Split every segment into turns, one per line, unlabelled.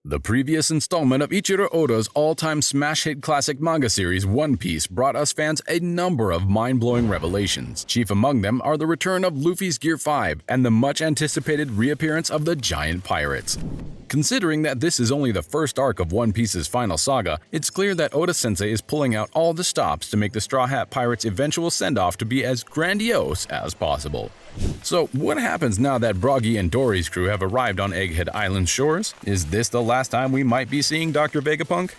The previous installment of Eiichiro Oda's all-time smash hit classic manga series One Piece brought us fans a number of mind-blowing revelations. Chief among them are the return of Luffy's Gear 5 and the much-anticipated reappearance of the giant pirates. Considering that this is only the first arc of One Piece's final saga, it's clear that Oda-sensei is pulling out all the stops to make the Straw Hat Pirates' eventual send-off to be as grandiose as possible. So what happens now that Broggy and Dory's crew have arrived on Egghead Island's shores? Is this the last time we might be seeing Dr. Vegapunk?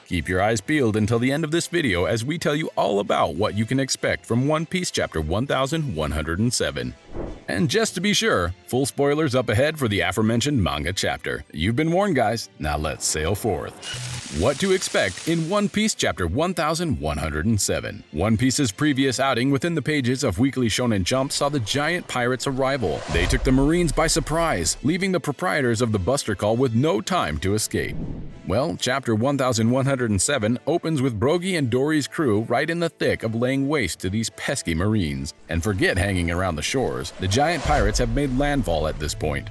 Keep your eyes peeled until the end of this video as we tell you all about what you can expect from One Piece chapter 1107. And just to be sure, full spoilers up ahead for the aforementioned manga chapter. You've been warned, guys. Now let's sail forth. What to expect in One Piece chapter 1107. One Piece's previous outing within the pages of Weekly Shonen Jump saw the giant pirates' arrival. They took the Marines by surprise, leaving the proprietors of the Buster Call with no time to escape. Well, chapter 1107 opens with Broggy and Dory's crew right in the thick of laying waste to these pesky Marines. And forget hanging around the shores, the giant pirates have made landfall at this point.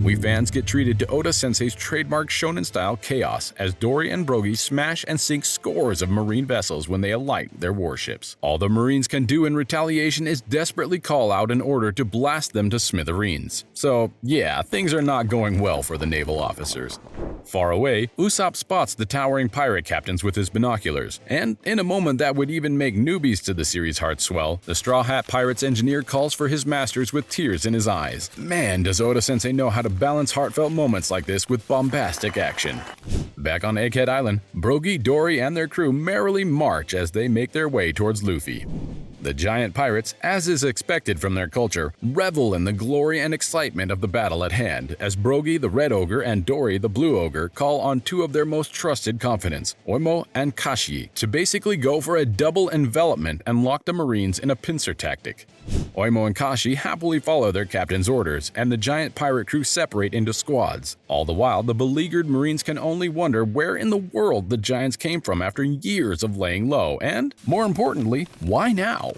We fans get treated to Oda-sensei's trademark shonen-style chaos as Dory and Broggy smash and sink scores of marine vessels when they alight their warships. All the Marines can do in retaliation is desperately call out an order to blast them to smithereens. So yeah, things are not going well for the naval officers. Far away, Usopp spots the towering pirate captains with his binoculars, and in a moment that would even make newbies to the series' hearts swell, the Straw Hat Pirates engineer calls for his masters with tears in his eyes. Man, does Oda-sensei know how to balance heartfelt moments like this with bombastic action. Back on Egghead Island, Broggy, Dory, and their crew merrily march as they make their way towards Luffy. The giant pirates, as is expected from their culture, revel in the glory and excitement of the battle at hand as Broggy the Red Ogre and Dory the Blue Ogre call on two of their most trusted confidants, Oimo and Kashi, to basically go for a double envelopment and lock the Marines in a pincer tactic. Oimo and Kashi happily follow their captain's orders, and the giant pirate crew separate into squads. All the while, the beleaguered Marines can only wonder where in the world the giants came from after years of laying low, and, more importantly, why now?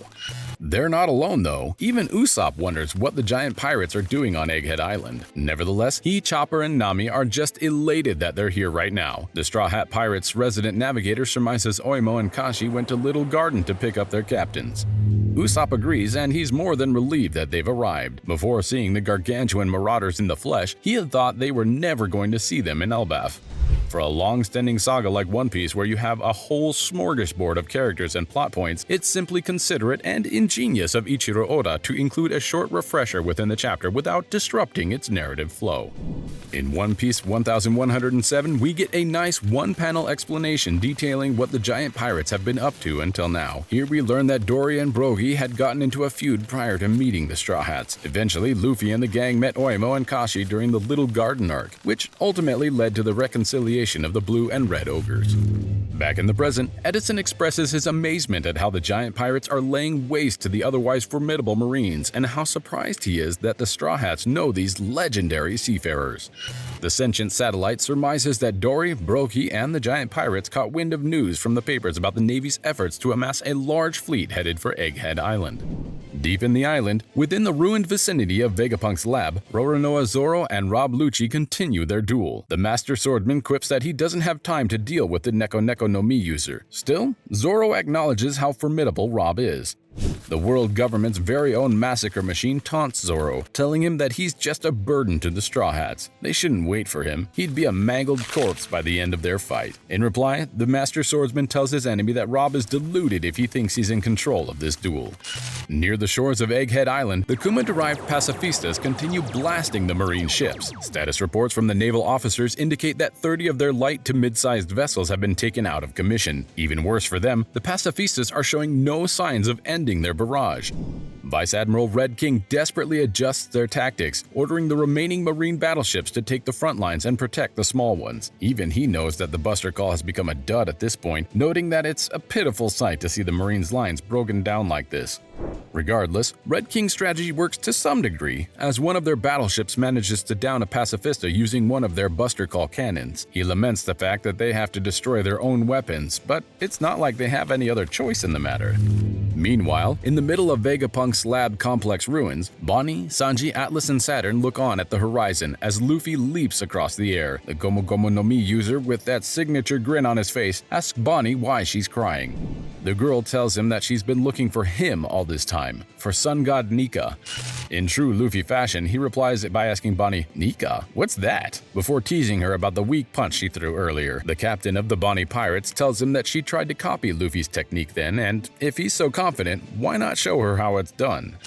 They're not alone though. Even Usopp wonders what the giant pirates are doing on Egghead Island. Nevertheless, he, Chopper, and Nami are just elated that they're here right now. The Straw Hat Pirates' resident navigator surmises Oimo and Kashi went to Little Garden to pick up their captains. Usopp agrees, and he's more than relieved that they've arrived. Before seeing the gargantuan marauders in the flesh, he had thought they were never going to see them in Elbaf. For a long-standing saga like One Piece where you have a whole smorgasbord of characters and plot points, it's simply considerate and ingenious of Eiichiro Oda to include a short refresher within the chapter without disrupting its narrative flow. In One Piece 1107, we get a nice one-panel explanation detailing what the giant pirates have been up to until now. Here we learn that Dory and Broggy had gotten into a feud prior to meeting the Straw Hats. Eventually, Luffy and the gang met Oimo and Kashi during the Little Garden arc, which ultimately led to the reconciliation of the Blue and Red Ogres. Back in the present, Edison expresses his amazement at how the giant pirates are laying waste to the otherwise formidable Marines and how surprised he is that the Straw Hats know these legendary seafarers. The sentient satellite surmises that Dory, Broggy, and the giant pirates caught wind of news from the papers about the Navy's efforts to amass a large fleet headed for Egghead Island. Deep in the island, within the ruined vicinity of Vegapunk's lab, Roronoa Zoro and Rob Lucci continue their duel. The Master Swordsman quips that he doesn't have time to deal with the Neko no Mi user. Still, Zoro acknowledges how formidable Rob is. The world government's very own massacre machine taunts Zoro, telling him that he's just a burden to the Straw Hats. They shouldn't wait for him. He'd be a mangled corpse by the end of their fight. In reply, the Master Swordsman tells his enemy that Rob is deluded if he thinks he's in control of this duel. Near the shores of Egghead Island, the Kuma-derived pacifistas continue blasting the Marine ships. Status reports from the naval officers indicate that 30 of their light to mid-sized vessels have been taken out of commission. Even worse for them, the pacifistas are showing no signs of ending their barrage. Vice Admiral Red King desperately adjusts their tactics, ordering the remaining Marine battleships to take the front lines and protect the small ones. Even he knows that the Buster Call has become a dud at this point, noting that it's a pitiful sight to see the Marines' lines broken down like this. Regardless, Red King's strategy works to some degree, as one of their battleships manages to down a pacifista using one of their Buster Call cannons. He laments the fact that they have to destroy their own weapons, but it's not like they have any other choice in the matter. Meanwhile, in the middle of Vegapunk's slab complex ruins, Bonnie, Sanji, Atlas, and Saturn look on at the horizon as Luffy leaps across the air. The Gomu Gomu no Mi user, with that signature grin on his face, asks Bonnie why she's crying. The girl tells him that she's been looking for him all this time, for sun god Nika. In true Luffy fashion, he replies by asking Bonnie, "Nika? What's that?" before teasing her about the weak punch she threw earlier. The captain of the Bonnie Pirates tells him that she tried to copy Luffy's technique then, and if he's so confident, why not show her how it's done?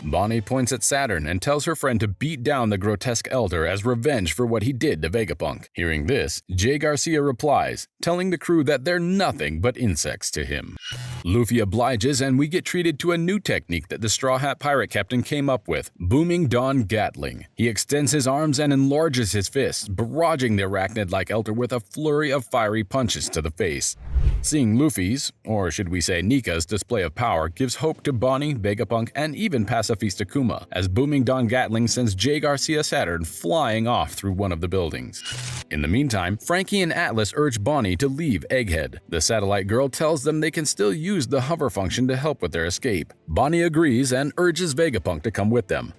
Bonnie points at Saturn and tells her friend to beat down the grotesque elder as revenge for what he did to Vegapunk. Hearing this, Jay Garcia replies, telling the crew that they're nothing but insects to him. Luffy obliges and we get treated to a new technique that the Straw Hat Pirate Captain came up with, Booming Dawn Gatling. He extends his arms and enlarges his fists, barraging the arachnid-like elder with a flurry of fiery punches to the face. Seeing Luffy's, or should we say Nika's, display of power gives hope to Bonnie, Vegapunk, and even Pacifista Kuma, as Booming Dawn Gatling sends Jay Garcia Saturn flying off through one of the buildings. In the meantime, Frankie and Atlas urge Bonnie to leave Egghead. The satellite girl tells them they can still use the hover function to help with their escape. Bonnie agrees and urges Vegapunk to come with them.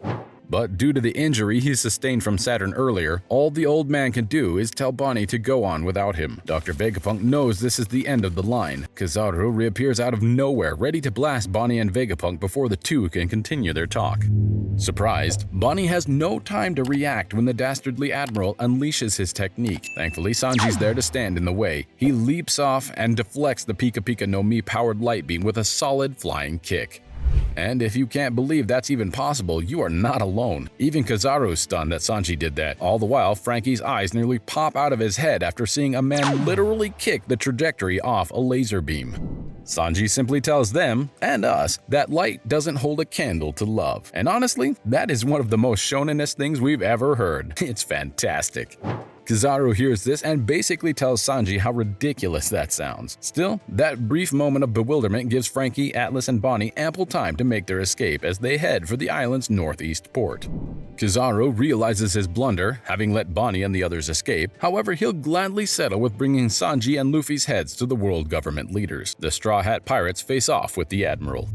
But due to the injury he sustained from Saturn earlier, all the old man can do is tell Bonnie to go on without him. Dr. Vegapunk knows this is the end of the line. Kizaru reappears out of nowhere, ready to blast Bonnie and Vegapunk before the two can continue their talk. Surprised, Bonnie has no time to react when the dastardly admiral unleashes his technique. Thankfully, Sanji's there to stand in the way. He leaps off and deflects the Pika Pika no Mi powered light beam with a solid flying kick. And if you can't believe that's even possible, you are not alone. Even Kizaru's stunned that Sanji did that. All the while, Frankie's eyes nearly pop out of his head after seeing a man literally kick the trajectory off a laser beam. Sanji simply tells them, and us, that light doesn't hold a candle to love. And honestly, that is one of the most shonen-est things we've ever heard. It's fantastic. Kizaru hears this and basically tells Sanji how ridiculous that sounds. Still, that brief moment of bewilderment gives Frankie, Atlas, and Bonnie ample time to make their escape as they head for the island's northeast port. Kizaru realizes his blunder, having let Bonnie and the others escape. However, he'll gladly settle with bringing Sanji and Luffy's heads to the world government leaders. The Straw Hat Pirates face off with the Admiral.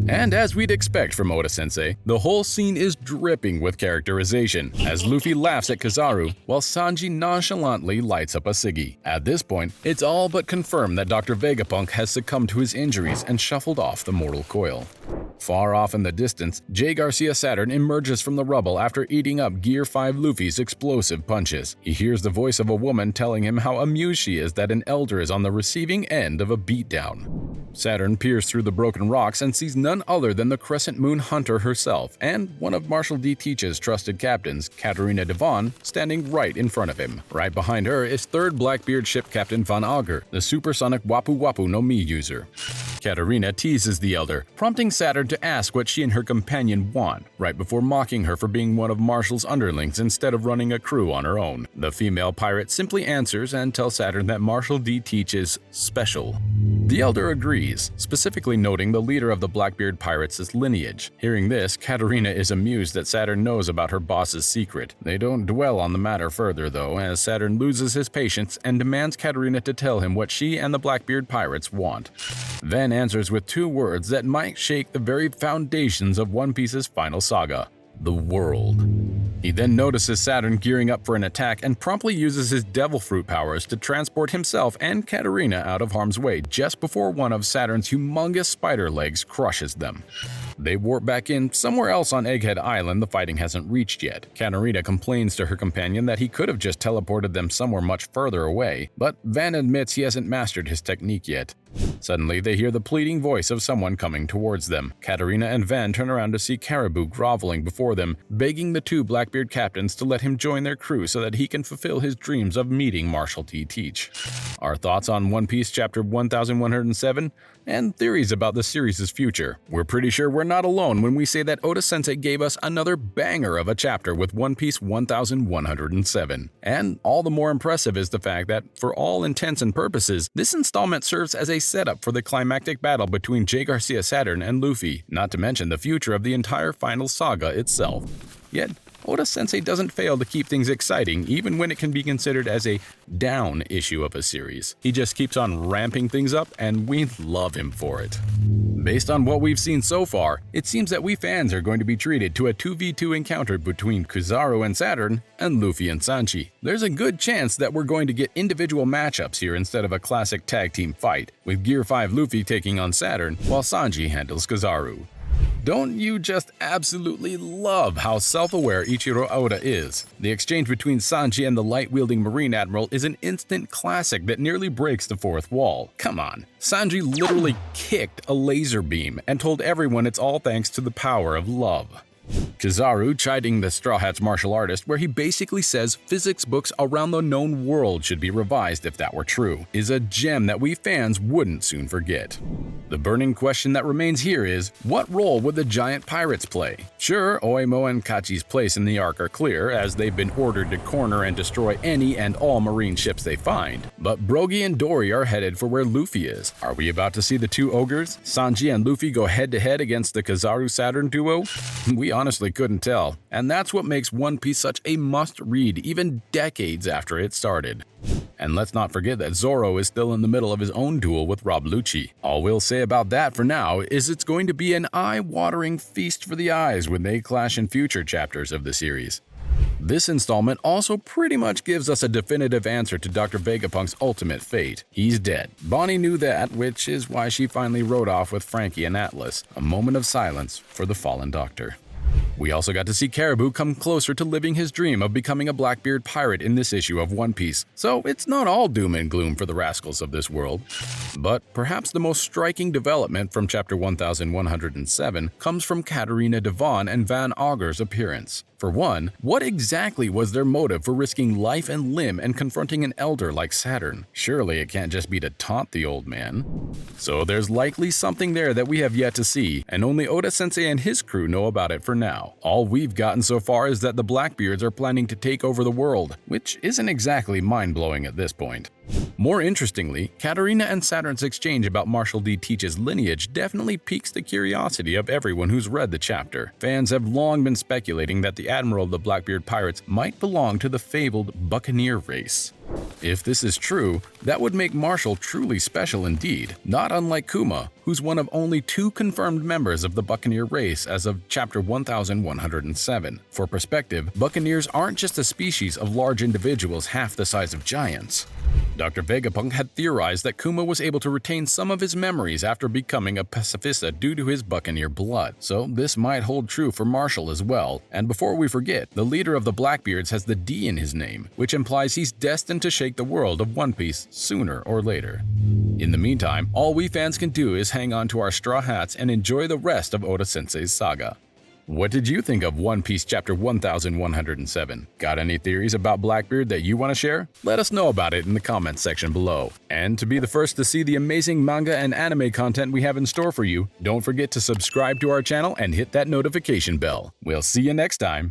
And as we'd expect from Oda-sensei, the whole scene is dripping with characterization, as Luffy laughs at Kizaru while Sanji nonchalantly lights up a ciggy. At this point, it's all but confirmed that Dr. Vegapunk has succumbed to his injuries and shuffled off the mortal coil. Far off in the distance, Jay Garcia Saturn emerges from the rubble after eating up Gear 5 Luffy's explosive punches. He hears the voice of a woman telling him how amused she is that an elder is on the receiving end of a beatdown. Saturn peers through the broken rocks and sees none other than the Crescent Moon Hunter herself and one of Marshal D. Teach's trusted captains, Katarina Devon, standing right in front of him. Right behind her is 3rd Blackbeard ship captain Van Auger, the supersonic Wapu Wapu no Mi user. Katarina teases the elder, prompting Saturn to ask what she and her companion want, right before mocking her for being one of Marshal's underlings instead of running a crew on her own. The female pirate simply answers and tells Saturn that Marshal D. Teach is special. The elder agrees, specifically noting the leader of the Blackbeard pirates is Lineage. Hearing this, Katarina is amused that Saturn knows about her boss's secret. They don't dwell on the matter further though, as Saturn loses his patience and demands Katarina to tell him what she and the Blackbeard pirates want. Van answers with 2 words that might shake the very foundations of One Piece's final saga: the world. He then notices Saturn gearing up for an attack and promptly uses his Devil Fruit powers to transport himself and Katarina out of harm's way just before one of Saturn's humongous spider legs crushes them. They warp back in somewhere else on Egghead Island the fighting hasn't reached yet. Katarina complains to her companion that he could have just teleported them somewhere much further away, but Van admits he hasn't mastered his technique yet. Suddenly, they hear the pleading voice of someone coming towards them. Katarina and Van turn around to see Caribou groveling before them, begging the 2 Blackbeard captains to let him join their crew so that he can fulfill his dreams of meeting Marshal T. Teach. Our thoughts on One Piece chapter 1107 and theories about the series' future. We're pretty sure we're not alone when we say that Oda-sensei gave us another banger of a chapter with One Piece 1107. And all the more impressive is the fact that, for all intents and purposes, this installment serves as a setup for the climactic battle between Jay Garcia Saturn and Luffy, not to mention the future of the entire final saga itself. Yet, Oda-sensei doesn't fail to keep things exciting even when it can be considered as a down issue of a series. He just keeps on ramping things up, and we love him for it. Based on what we've seen so far, it seems that we fans are going to be treated to a 2v2 encounter between Kizaru and Saturn and Luffy and Sanji. There's a good chance that we're going to get individual matchups here instead of a classic tag team fight, with Gear 5 Luffy taking on Saturn while Sanji handles Kizaru. Don't you just absolutely love how self-aware Eiichiro Oda is? The exchange between Sanji and the light-wielding Marine Admiral is an instant classic that nearly breaks the fourth wall. Come on, Sanji literally kicked a laser beam and told everyone it's all thanks to the power of love. Kizaru chiding the Straw Hat's martial artist, where he basically says physics books around the known world should be revised if that were true, is a gem that we fans wouldn't soon forget. The burning question that remains here is, what role would the giant pirates play? Sure, Oimo and Kachi's place in the arc are clear, as they've been ordered to corner and destroy any and all marine ships they find. But Brogy and Dory are headed for where Luffy is. Are we about to see the two ogres, Sanji and Luffy, go head-to-head against the Kizaru-Saturn duo? We honestly couldn't tell, and that's what makes One Piece such a must-read even decades after it started. And let's not forget that Zoro is still in the middle of his own duel with Rob Lucci. All we'll say about that for now is it's going to be an eye-watering feast for the eyes when they clash in future chapters of the series. This installment also pretty much gives us a definitive answer to Dr. Vegapunk's ultimate fate. He's dead. Bonnie knew that, which is why she finally rode off with Frankie and Atlas, a moment of silence for the fallen doctor. We also got to see Caribou come closer to living his dream of becoming a Blackbeard pirate in this issue of One Piece, so it's not all doom and gloom for the rascals of this world. But perhaps the most striking development from chapter 1107 comes from Katarina Devon and Van Auger's appearance. For one, what exactly was their motive for risking life and limb and confronting an elder like Saturn? Surely it can't just be to taunt the old man. So there's likely something there that we have yet to see, and only Oda-sensei and his crew know about it for now. All we've gotten so far is that the Blackbeards are planning to take over the world, which isn't exactly mind-blowing at this point. More interestingly, Katarina and Saturn's exchange about Marshall D. Teach's lineage definitely piques the curiosity of everyone who's read the chapter. Fans have long been speculating that the admiral of the Blackbeard pirates might belong to the fabled Buccaneer race. If this is true, that would make Marshall truly special indeed, not unlike Kuma, who's one of only 2 confirmed members of the Buccaneer race as of chapter 1107. For perspective, Buccaneers aren't just a species of large individuals half the size of giants. Dr. Vegapunk had theorized that Kuma was able to retain some of his memories after becoming a pacifista due to his Buccaneer blood, so this might hold true for Marshall as well. And before we forget, the leader of the Blackbeards has the D in his name, which implies he's destined to shake the world of One Piece sooner or later. In the meantime, all we fans can do is hang on to our straw hats and enjoy the rest of Oda-sensei's saga. What did you think of One Piece chapter 1107? Got any theories about Blackbeard that you want to share? Let us know about it in the comments section below. And to be the first to see the amazing manga and anime content we have in store for you, don't forget to subscribe to our channel and hit that notification bell. We'll see you next time.